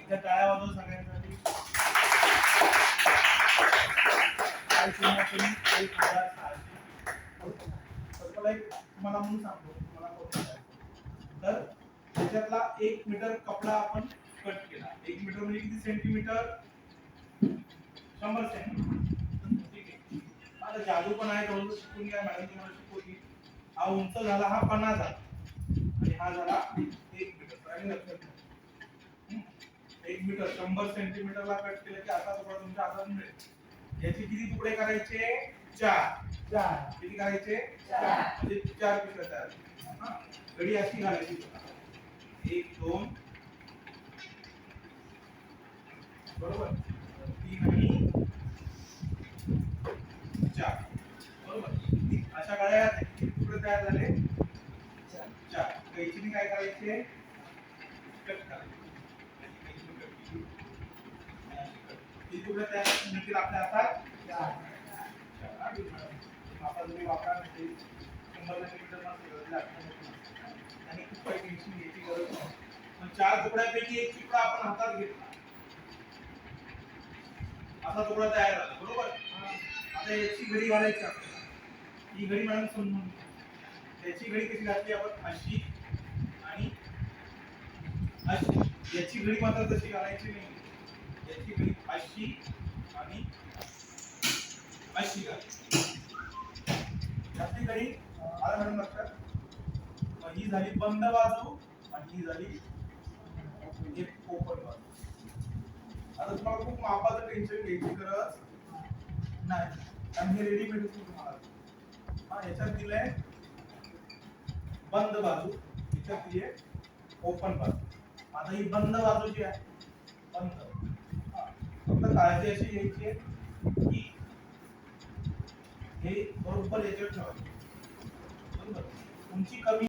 त्या टाळ्या वाजवून सगळ्यांसाठी. काय तुम्ही 1600. मला एक तुम्हाला म्हणून सांगतो, तुम्हाला कळतं काय. तर त्याच्यातला 1 मीटर कपडा आपण कट केला. 1 मीटर म्हणजे किती सेंटीमीटर? 100 सेंटीमीटर. ठीक आहे. आता जादू पण आहे, थोडं शिकून घ्या, मॅडम तुम्हाला शिकवतील. हा उंच झाला, हा पणा झाला आणि हा झाला 1 मीटर. आणि लक्षात ठेवा, 1 मीटर 100 सेंटीमीटरला कट केलं की असा तुकडा तुमच्या हातात मिळेल. याचे किती तुकडे करायचे? 4. किती करायचे? 4. म्हणजे 4 पिशव्या तयार. हा, घडी अशी घालायची. 1 2 बरोबर, 3 आणि 4 बरोबर. अशा गाड्या किती तुकडे तयार झाले? 4. कैचीने काय करायचे? कट करायचे. किती तुकडे तयार निघतील आपल्या हातात? 4. आता तुम्ही वापरा, 100 सेंटीमीटर आणि खूप काही टेन्शन घ्यायची गरज नाही. पण 4 तुकड्यापैकी एक तुकडा आपण हातात घेतला, असा तुकडा तयार झाला बरोबर. आता याची घडी घालायची आपल्याला. ही घडी मॅडम समजून घ्या. त्याची घडी कशी घातली आपण? अशी आणि अशी. याची घडी मात्र तशी घालायची नाही. याची घडी अशी आणि अशी घालायची. याची घडी आला मॅडम लक्षात. ही झाली बंद बाजू आणि ही झाली एक ओपन बाजू. आता तुम्हाला खूप मापाचं टेन्शन घ्यायची गरज नाही, कारण हे रेडीमेड तुम्हाला. हा, याच्यात दिलंय बंद बाजू, याच्यात दिलीये ओपन बाजू. आता ही बंद बाजू जी आहे, बंद, फक्त काळजी अशी घ्यायची आहे की हे बरोबर याच्यात ठेवायचं बरोबर. तुमची कमी